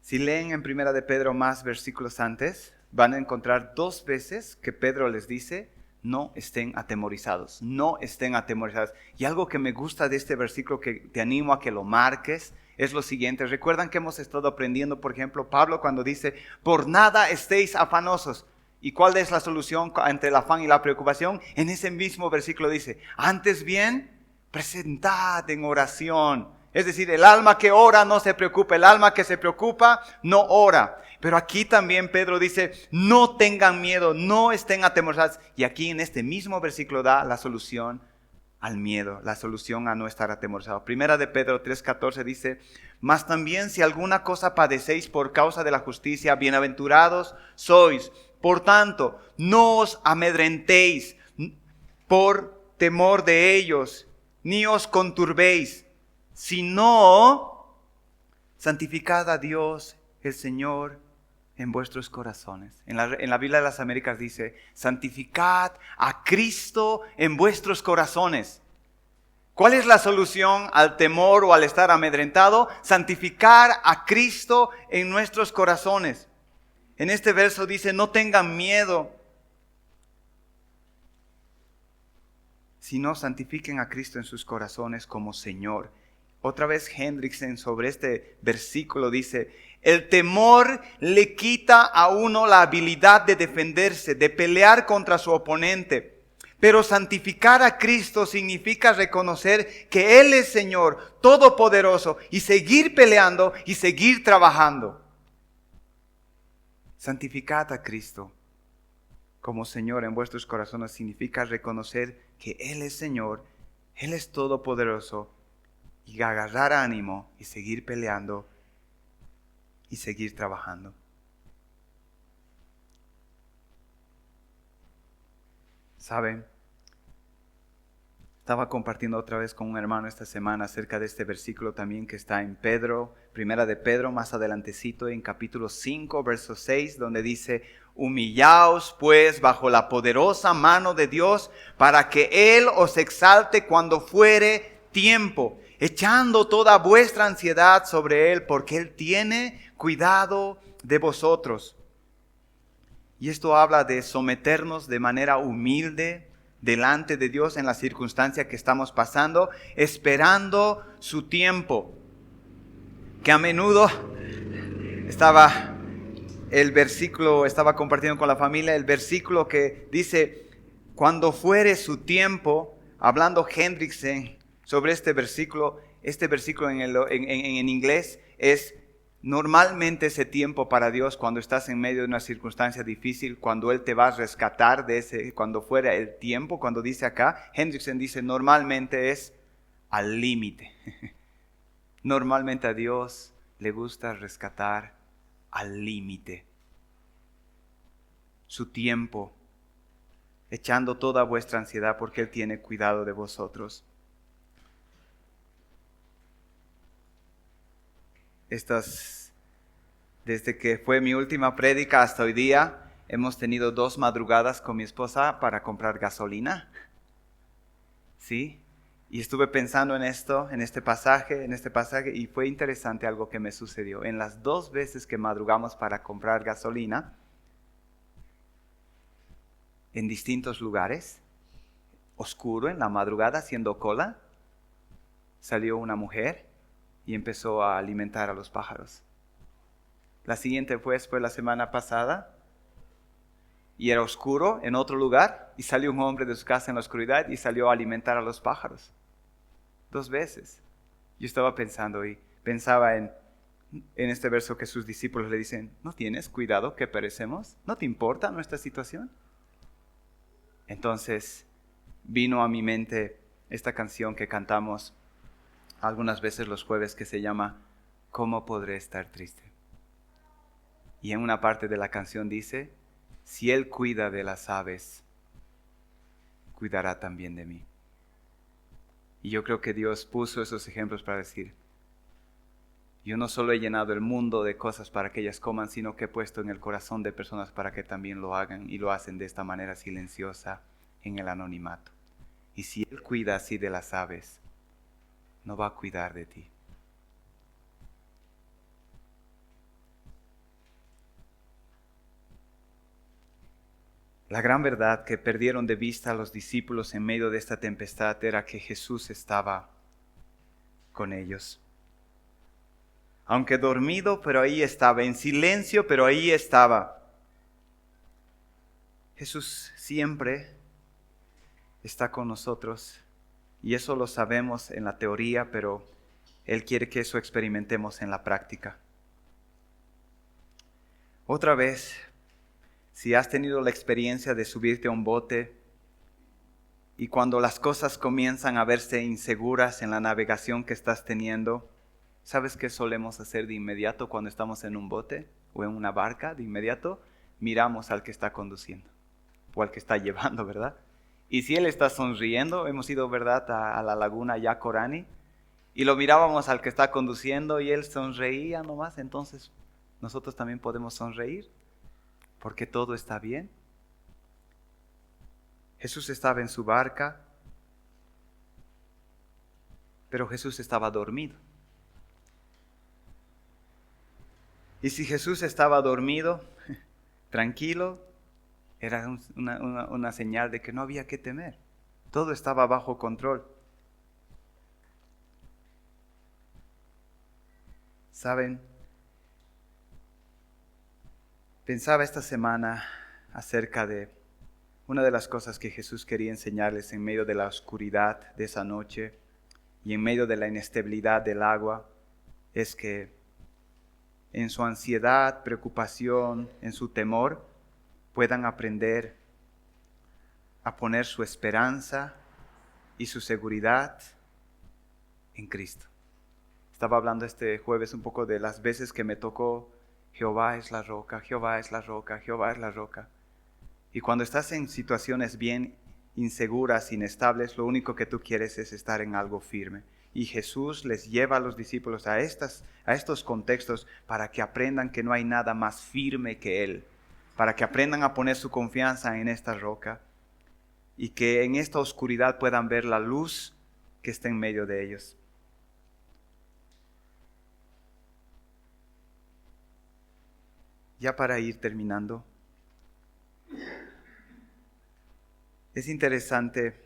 Si leen en Primera de Pedro más versículos antes, van a encontrar 2 veces que Pedro les dice, no estén atemorizados, no estén atemorizados. Y algo que me gusta de este versículo, que te animo a que lo marques, es lo siguiente. Recuerdan que hemos estado aprendiendo, por ejemplo, Pablo cuando dice, por nada estéis afanosos. ¿Y cuál es la solución entre el afán y la preocupación? En ese mismo versículo dice, antes bien, presentad en oración. Es decir, el alma que ora no se preocupa, el alma que se preocupa no ora. Pero aquí también Pedro dice, no tengan miedo, no estén atemorizados. Y aquí en este mismo versículo da la solución al miedo, la solución a no estar atemorizados. Primera de Pedro 3:14 dice, mas también si alguna cosa padecéis por causa de la justicia, bienaventurados sois. Por tanto, no os amedrentéis por temor de ellos, ni os conturbéis, sino santificad a Dios el Señor en vuestros corazones. En la Biblia de las Américas dice, santificad a Cristo en vuestros corazones. ¿Cuál es la solución al temor o al estar amedrentado? Santificar a Cristo en nuestros corazones. En este verso dice, no tengan miedo, sino santifiquen a Cristo en sus corazones como Señor. Otra vez Hendrickson sobre este versículo dice, el temor le quita a uno la habilidad de defenderse, de pelear contra su oponente. Pero santificar a Cristo significa reconocer que Él es Señor, todopoderoso, y seguir peleando y seguir trabajando. Santificad a Cristo como Señor en vuestros corazones significa reconocer que Él es Señor, Él es todopoderoso, y agarrar ánimo y seguir peleando y seguir trabajando. ¿Saben? Estaba compartiendo otra vez con un hermano esta semana acerca de este versículo también que está en Pedro, Primera de Pedro, más adelantecito en capítulo 5, verso 6, donde dice, humillaos pues bajo la poderosa mano de Dios para que Él os exalte cuando fuere tiempo, echando toda vuestra ansiedad sobre Él, porque Él tiene cuidado de vosotros. Y esto habla de someternos de manera humilde delante de Dios en la circunstancia que estamos pasando, esperando su tiempo. Que a menudo estaba compartiendo con la familia el versículo que dice, cuando fuere su tiempo, hablando Hendrickson sobre este versículo en inglés es, normalmente ese tiempo para Dios cuando estás en medio de una circunstancia difícil, cuando Él te va a rescatar de ese, cuando fuera el tiempo, cuando dice acá, Hendrickson dice, normalmente es al límite. Normalmente a Dios le gusta rescatar al límite. Su tiempo, echando toda vuestra ansiedad porque Él tiene cuidado de vosotros. Desde que fue mi última prédica hasta hoy día, hemos tenido 2 madrugadas con mi esposa para comprar gasolina. ¿Sí? Y estuve pensando en este pasaje, y fue interesante algo que me sucedió. En las 2 veces que madrugamos para comprar gasolina, en distintos lugares, oscuro, en la madrugada, haciendo cola, salió una mujer y empezó a alimentar a los pájaros. La siguiente fue la semana pasada, y era oscuro en otro lugar, y salió un hombre de su casa en la oscuridad y salió a alimentar a los pájaros. 2 veces. Yo estaba pensando y pensaba en este verso que sus discípulos le dicen, ¿no tienes cuidado que perecemos? ¿No te importa nuestra situación? Entonces vino a mi mente esta canción que cantamos algunas veces los jueves que se llama ¿Cómo podré estar triste? Y en una parte de la canción dice, si Él cuida de las aves, cuidará también de mí. Y yo creo que Dios puso esos ejemplos para decir, yo no solo he llenado el mundo de cosas para que ellas coman, sino que he puesto en el corazón de personas para que también lo hagan, y lo hacen de esta manera silenciosa en el anonimato. Y si Él cuida así de las aves, no va a cuidar de ti. La gran verdad que perdieron de vista los discípulos en medio de esta tempestad era que Jesús estaba con ellos. Aunque dormido, pero ahí estaba, en silencio, pero ahí estaba. Jesús siempre está con nosotros y eso lo sabemos en la teoría, pero Él quiere que eso experimentemos en la práctica. Otra vez, si has tenido la experiencia de subirte a un bote y cuando las cosas comienzan a verse inseguras en la navegación que estás teniendo, ¿sabes qué solemos hacer de inmediato cuando estamos en un bote o en una barca? De inmediato miramos al que está conduciendo o al que está llevando, ¿verdad? Y si él está sonriendo, hemos ido, ¿verdad?, a la laguna Yacorani, y lo mirábamos al que está conduciendo y él sonreía nomás, entonces nosotros también podemos sonreír porque todo está bien. Jesús estaba en su barca, pero Jesús estaba dormido. Y si Jesús estaba dormido, tranquilo, era una señal de que no había que temer. Todo estaba bajo control. ¿Saben? Pensaba esta semana acerca de una de las cosas que Jesús quería enseñarles en medio de la oscuridad de esa noche y en medio de la inestabilidad del agua, es que en su ansiedad, preocupación, en su temor, puedan aprender a poner su esperanza y su seguridad en Cristo. Estaba hablando este jueves un poco de las veces que me tocó Jehová es la roca, Jehová es la roca, Jehová es la roca. Y cuando estás en situaciones bien inseguras, inestables, lo único que tú quieres es estar en algo firme. Y Jesús les lleva a los discípulos a estos contextos para que aprendan que no hay nada más firme que Él, para que aprendan a poner su confianza en esta roca y que en esta oscuridad puedan ver la luz que está en medio de ellos. Ya para ir terminando, es interesante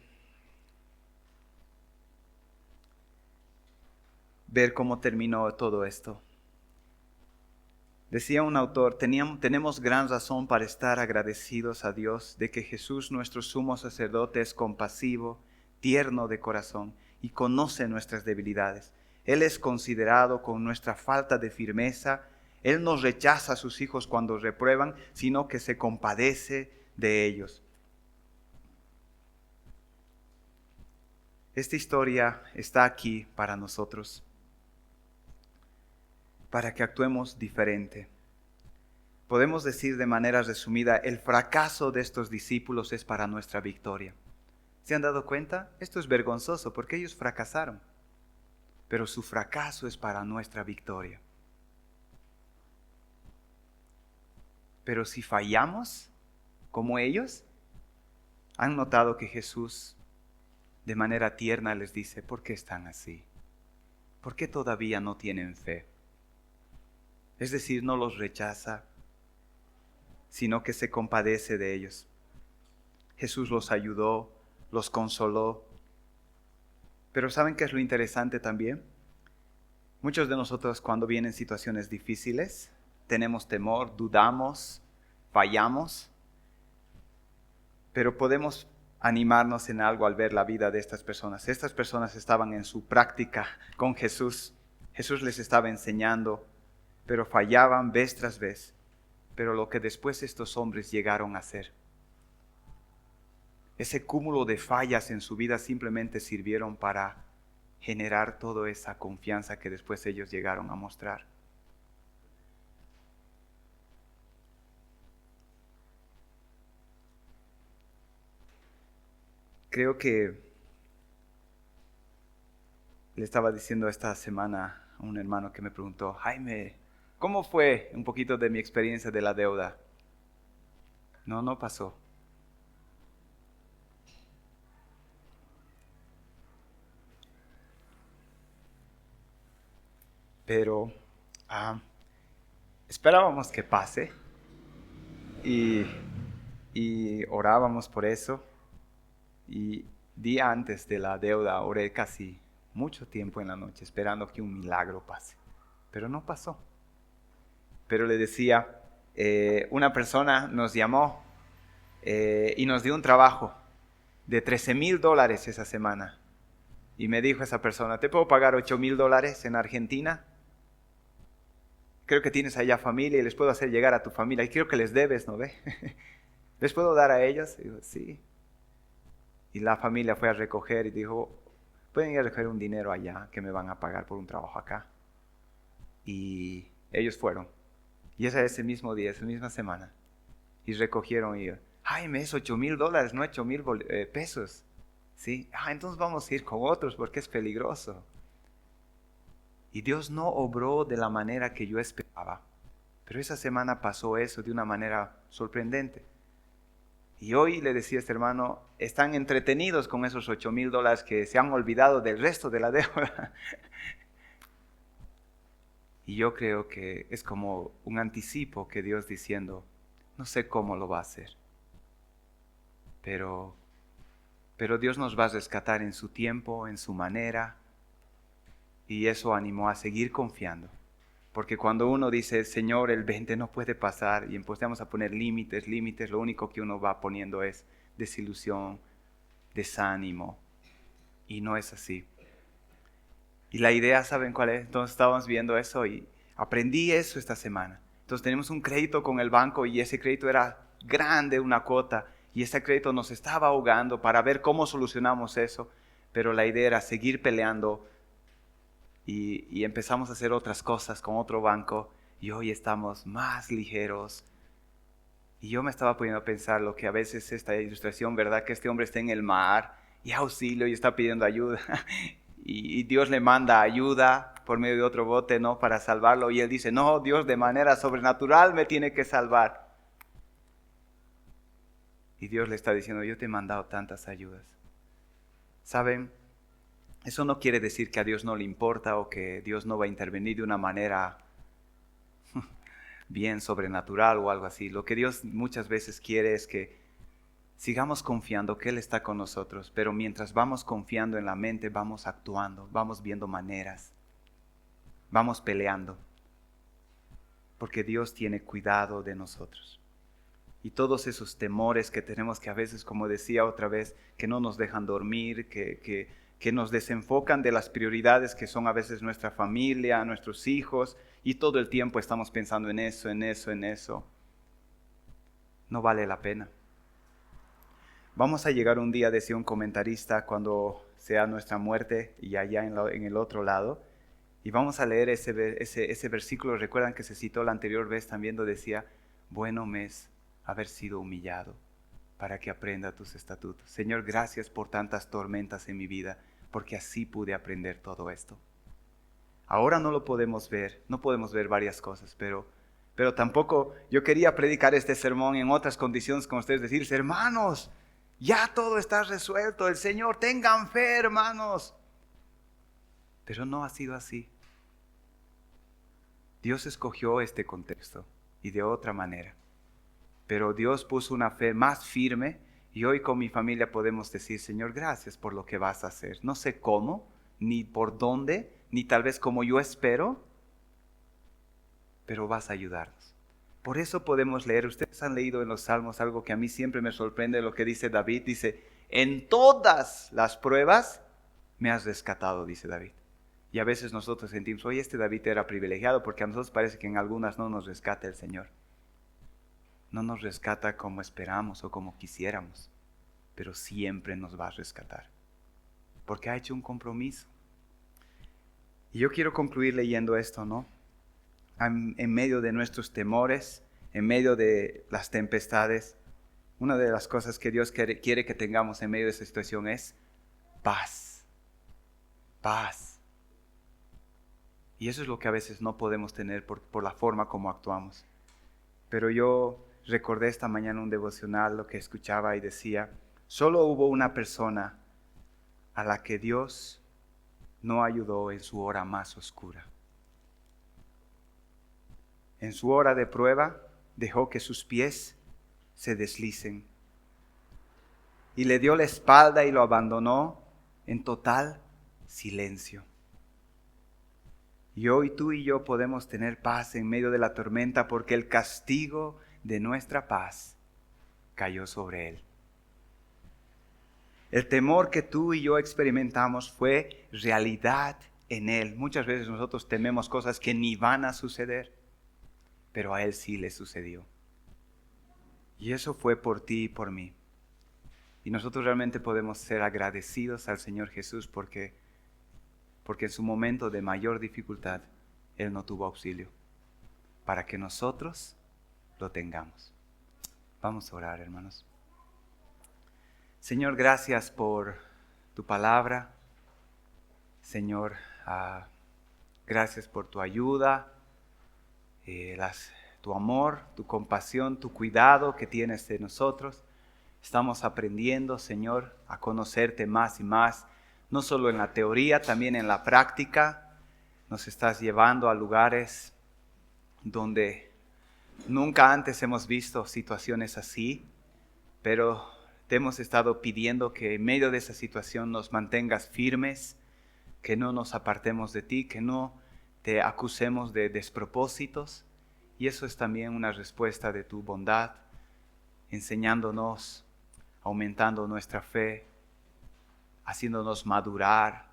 ver cómo terminó todo esto. Decía un autor, tenemos gran razón para estar agradecidos a Dios de que Jesús, nuestro sumo sacerdote, es compasivo, tierno de corazón y conoce nuestras debilidades. Él es considerado con nuestra falta de firmeza. Él no rechaza a sus hijos cuando reprueban, sino que se compadece de ellos. Esta historia está aquí para nosotros, para que actuemos diferente. Podemos decir de manera resumida, el fracaso de estos discípulos es para nuestra victoria. ¿Se han dado cuenta? Esto es vergonzoso porque ellos fracasaron, pero su fracaso es para nuestra victoria. Pero si fallamos como ellos, han notado que Jesús de manera tierna les dice, ¿por qué están así? ¿Por qué todavía no tienen fe? Es decir, no los rechaza, sino que se compadece de ellos. Jesús los ayudó, los consoló. Pero ¿saben qué es lo interesante también? Muchos de nosotros cuando vienen situaciones difíciles, tenemos temor, dudamos, fallamos, pero podemos animarnos en algo al ver la vida de estas personas. Estas personas estaban en su práctica con Jesús. Jesús les estaba enseñando, pero fallaban vez tras vez. Pero lo que después estos hombres llegaron a hacer, ese cúmulo de fallas en su vida simplemente sirvieron para generar toda esa confianza que después ellos llegaron a mostrar. Creo que le estaba diciendo esta semana a un hermano que me preguntó, Jaime, ¿cómo fue un poquito de mi experiencia de la deuda? No pasó. Pero esperábamos que pase y y orábamos por eso. Y día antes de la deuda oré casi mucho tiempo en la noche esperando que un milagro pase. Pero no pasó. Pero le decía, una persona nos llamó y nos dio un trabajo de $13,000 esa semana. Y me dijo esa persona, ¿te puedo pagar $8,000 en Argentina? Creo que tienes allá familia y les puedo hacer llegar a tu familia. Y creo que les debes, ¿no ve? ¿Les puedo dar a ellos? Y digo, sí. Y la familia fue a recoger y dijo, pueden ir a recoger un dinero allá que me van a pagar por un trabajo acá. Y ellos fueron. Y ese mismo día, esa misma semana. Y recogieron y Jaime, es $8,000, no $8,000 ¿sí? Entonces vamos a ir con otros porque es peligroso. Y Dios no obró de la manera que yo esperaba. Pero esa semana pasó eso de una manera sorprendente. Y hoy le decía a este hermano, están entretenidos con esos $8,000 que se han olvidado del resto de la deuda. Y yo creo que es como un anticipo que Dios diciendo, no sé cómo lo va a hacer. Pero Dios nos va a rescatar en su tiempo, en su manera. Y eso animó a seguir confiando. Porque cuando uno dice, Señor, el 20 no puede pasar, y empezamos a poner límites, lo único que uno va poniendo es desilusión, desánimo. Y no es así. Y la idea, ¿saben cuál es? Entonces estábamos viendo eso y aprendí eso esta semana. Entonces tenemos un crédito con el banco y ese crédito era grande, una cuota. Y ese crédito nos estaba ahogando para ver cómo solucionamos eso. Pero la idea era seguir peleando. Y empezamos a hacer otras cosas con otro banco y hoy estamos más ligeros. Y yo me estaba poniendo a pensar lo que a veces esta ilustración, ¿verdad? Que este hombre está en el mar y auxilio y está pidiendo ayuda. Y Dios le manda ayuda por medio de otro bote, ¿no? Para salvarlo. Y él dice, no, Dios de manera sobrenatural me tiene que salvar. Y Dios le está diciendo, yo te he mandado tantas ayudas. ¿Saben? Eso no quiere decir que a Dios no le importa o que Dios no va a intervenir de una manera bien sobrenatural o algo así. Lo que Dios muchas veces quiere es que sigamos confiando que Él está con nosotros, pero mientras vamos confiando en la mente, vamos actuando, vamos viendo maneras, vamos peleando, porque Dios tiene cuidado de nosotros. Y todos esos temores que tenemos que a veces, como decía otra vez, que no nos dejan dormir, que nos desenfocan de las prioridades que son a veces nuestra familia, nuestros hijos, y todo el tiempo estamos pensando en eso. No vale la pena. Vamos a llegar un día, decía un comentarista, cuando sea nuestra muerte y allá en el otro lado, y vamos a leer ese versículo. Recuerdan que se citó la anterior vez también, donde decía, bueno me es haber sido humillado para que aprenda tus estatutos. Señor, gracias por tantas tormentas en mi vida, porque así pude aprender todo esto. Ahora no lo podemos ver, no podemos ver varias cosas, pero tampoco yo quería predicar este sermón en otras condiciones con ustedes, decirles, hermanos, ya todo está resuelto, el Señor, tengan fe, hermanos. Pero no ha sido así. Dios escogió este contexto y de otra manera. Pero Dios puso una fe más firme y hoy con mi familia podemos decir, Señor, gracias por lo que vas a hacer. No sé cómo, ni por dónde, ni tal vez como yo espero, pero vas a ayudarnos. Por eso podemos leer, ustedes han leído en los Salmos algo que a mí siempre me sorprende, lo que dice David. Dice, en todas las pruebas me has rescatado, dice David. Y a veces nosotros sentimos, oye, este David era privilegiado, porque a nosotros parece que en algunas no nos rescata el Señor. No nos rescata como esperamos o como quisiéramos, pero siempre nos va a rescatar, porque ha hecho un compromiso. Y yo quiero concluir leyendo esto, ¿no? En medio de nuestros temores, en medio de las tempestades, una de las cosas que Dios quiere que tengamos en medio de esa situación es paz. Paz. Y eso es lo que a veces no podemos tener por la forma como actuamos. Pero yo recordé esta mañana un devocional, lo que escuchaba y decía, solo hubo una persona a la que Dios no ayudó en su hora más oscura. En su hora de prueba dejó que sus pies se deslicen. Y le dio la espalda y lo abandonó en total silencio. Y hoy tú y yo podemos tener paz en medio de la tormenta porque el castigo de nuestra paz cayó sobre él. El temor que tú y yo experimentamos fue realidad en él. Muchas veces nosotros tememos cosas que ni van a suceder, pero a él sí le sucedió. Y eso fue por ti y por mí. Y nosotros realmente podemos ser agradecidos al Señor Jesús porque en su momento de mayor dificultad, Él no tuvo auxilio, para que nosotros lo tengamos. Vamos a orar, hermanos. Señor, gracias por tu palabra. Señor, gracias por tu ayuda, tu amor, tu compasión, tu cuidado que tienes de nosotros. Estamos aprendiendo, Señor, a conocerte más y más, no solo en la teoría, también en la práctica. Nos estás llevando a lugares donde nunca antes hemos visto situaciones así, pero te hemos estado pidiendo que en medio de esa situación nos mantengas firmes, que no nos apartemos de ti, que no te acusemos de despropósitos. Y eso es también una respuesta de tu bondad, enseñándonos, aumentando nuestra fe, haciéndonos madurar.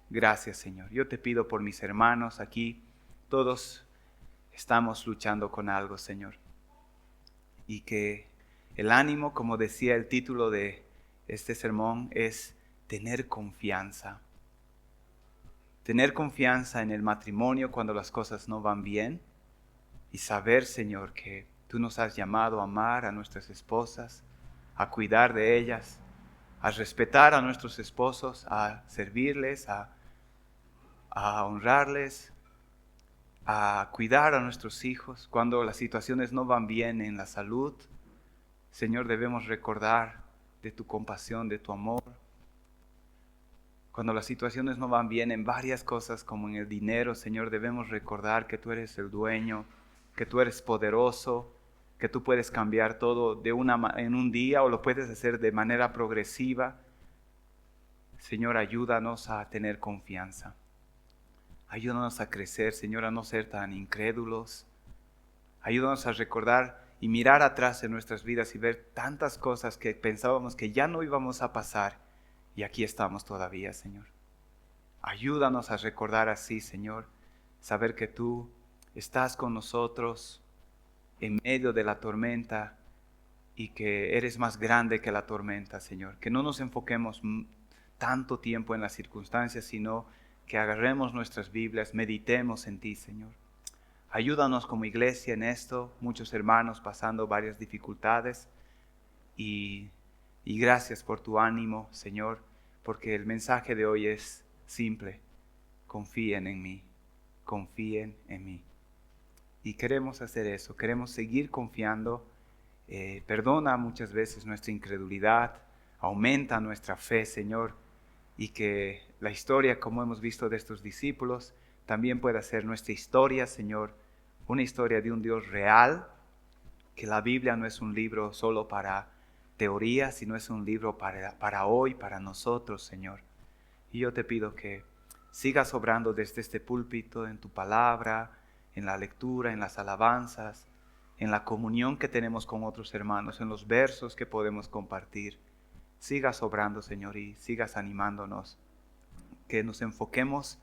Gracias, Señor. Yo te pido por mis hermanos aquí. Todos estamos luchando con algo, Señor. Y que el ánimo, como decía el título de este sermón, es tener confianza. Tener confianza en el matrimonio cuando las cosas no van bien. Y saber, Señor, que tú nos has llamado a amar a nuestras esposas, a cuidar de ellas, a respetar a nuestros esposos, a servirles, a honrarles, a cuidar a nuestros hijos. Cuando las situaciones no van bien en la salud, Señor, debemos recordar de tu compasión, de tu amor. Cuando las situaciones no van bien en varias cosas como en el dinero, Señor, debemos recordar que tú eres el dueño, que tú eres poderoso, que tú puedes cambiar todo en un día o lo puedes hacer de manera progresiva. Señor, ayúdanos a tener confianza. Ayúdanos a crecer, Señor, a no ser tan incrédulos. Ayúdanos a recordar y mirar atrás en nuestras vidas y ver tantas cosas que pensábamos que ya no íbamos a pasar y aquí estamos todavía, Señor. Ayúdanos a recordar así, Señor, saber que tú estás con nosotros en medio de la tormenta y que eres más grande que la tormenta, Señor. Que no nos enfoquemos tanto tiempo en las circunstancias, sino que agarremos nuestras Biblias, meditemos en ti, Señor. Ayúdanos como iglesia en esto, muchos hermanos pasando varias dificultades y gracias por tu ánimo, Señor, porque el mensaje de hoy es simple. Confíen en mí, confíen en mí. Y queremos hacer eso, queremos seguir confiando. Perdona muchas veces nuestra incredulidad, aumenta nuestra fe, Señor, y que la historia, como hemos visto de estos discípulos, también pueda ser nuestra historia, Señor, una historia de un Dios real, que la Biblia no es un libro solo para teoría, sino es un libro para hoy, para nosotros, Señor. Y yo te pido que sigas obrando desde este púlpito, en tu palabra, en la lectura, en las alabanzas, en la comunión que tenemos con otros hermanos, en los versos que podemos compartir. Sigas obrando, Señor, y sigas animándonos. Que nos enfoquemos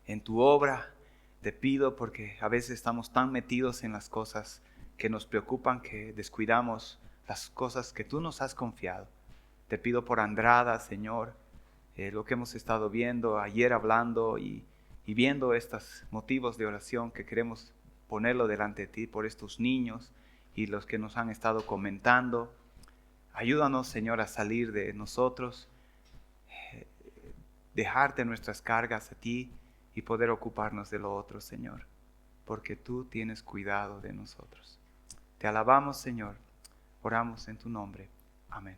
en tu obra. Te pido porque a veces estamos tan metidos en las cosas que nos preocupan que descuidamos las cosas que tú nos has confiado. Te pido por Andrada, Señor, lo que hemos estado viendo ayer hablando y viendo estos motivos de oración que queremos ponerlo delante de ti por estos niños y los que nos han estado comentando. Ayúdanos, Señor, a salir de nosotros, dejarte nuestras cargas a ti y poder ocuparnos de lo otro, Señor, porque tú tienes cuidado de nosotros. Te alabamos, Señor, oramos en tu nombre. Amén.